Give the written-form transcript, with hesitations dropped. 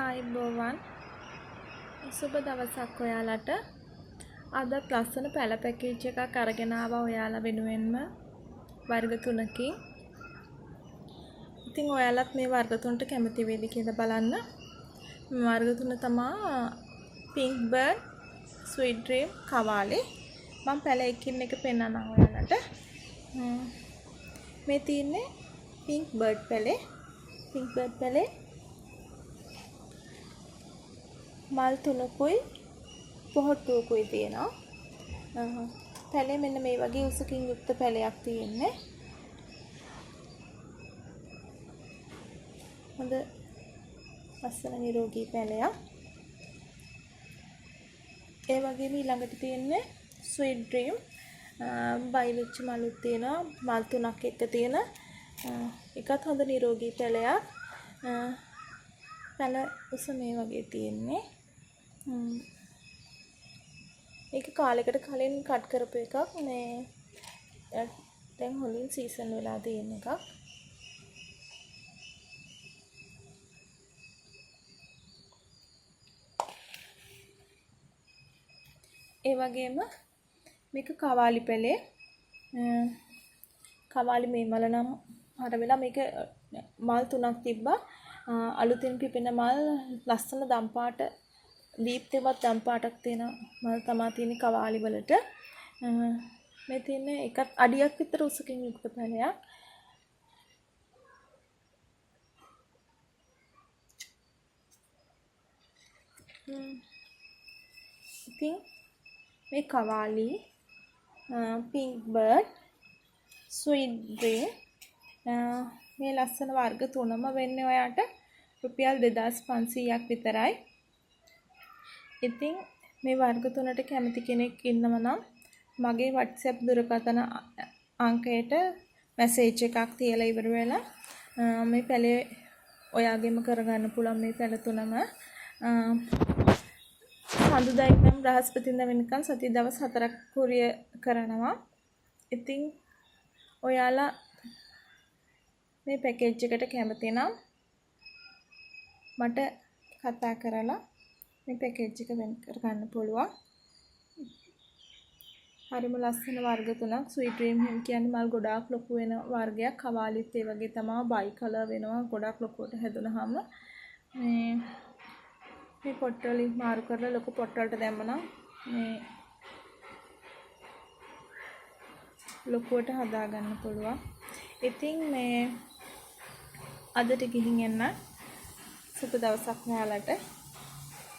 ආයුබෝවන් සුබ දවසක් ඔයාලට අදත් ලස්සන පැල පැකේජ් එකක් අරගෙන ආවා ඔයාලා වෙනුවෙන්ම වර්ග 3කින්. ඉතින් ඔයාලත් මේ වර්ග 3ට කැමති වෙයිද කියලා බලන්න. මේ වර්ග 3 තමයි Pink Bird, Sweet Dream, කවාලි. මම පැල එකින් එක පෙන්නන්නම් ඔයාලට. මේ තියෙන්නේ Pink Bird පැලේ. Pink Bird පැලේ මල් 3කුයි පොහොට්ටුවකුයි තියෙනවා. පැලේ මෙන්න මේ වගේ උසකින් යුක්ත පැලයක් තියෙන්නේ. හොඳ ලස්සන නිරෝගී පැලයක්. ඒ වගේම ඊළඟට තියෙන්නේ Sweet Dream. බයිලුච්ච මලුත් තියෙනවා. මල් 3ක් එක තියෙන එකත් හොඳ නිරෝගී පැලයක්. පැල උස මේ වගේ තියෙන්නේ. ඒක කාලයකට කලින් කට් කරපු එකක්. මේ දැන් හොලින් සීසන් වෙලා තියෙන එකක්. ඒ වගේම මේක කවාලි පැලේ. කවාලි මේ මල නම් හර වෙලා මේක මල් 3ක් තිබ්බා. අලුතින් පිපෙන මල් ලස්සන දම් පාට දීප්තිමත් දම් පාටක් තියෙන මල් තමයි තියෙන්නේ කවාලි වලට. මේ තියෙන්නේ එකත් අඩියක් විතර උසකින් යුක්ත පැලයක්. ඉතින් මේ කවාලි, Pink Bird, Sweet Dream මේ ලස්සන වර්ග 3ම වෙන්නේ ඔයාට රුපියල් 2500ක් විතරයි. ඉතින් මේ වර්ග 3ට කැමති කෙනෙක් ඉන්නව නම් මගේ WhatsApp දුරකථන අංකයට මැසේජ් එකක් තියලා ඉවර වෙලා මේ පැලේ ඔයාගෙම කරගන්න පුළුවන්. මේ පැල 3ම සඳුදා ඉඳන් බ්‍රහස්පතින්දා වෙනකන් සති දවස් 4ක් කුරිය කරනවා. ඉතින් ඔයාලා මේ පැකේජ් එකට කැමති නම් මට කතා කරලා මේ පැකේජ් එක වෙන් කරගන්න පුළුවන්. හරිම ලස්සන වර්ග 3ක්. Sweet Dream කියන්නේ මල් ගොඩාක් ලොකු වෙන වර්ගයක්. කවාලිත් ඒ වගේ තමයි බයි කලර් වෙනවා. ගොඩාක් ලොකුවට හැදුනහම මේ පොට් වලින් මාරු කරලා ලොකු පොට් වලට දැම්මනම් මේ ලොකුවට හදා ගන්න පුළුවන්. ඉතින් මේ අදට ගිහින් එන්න සුබ දවසක් ඔයාලට.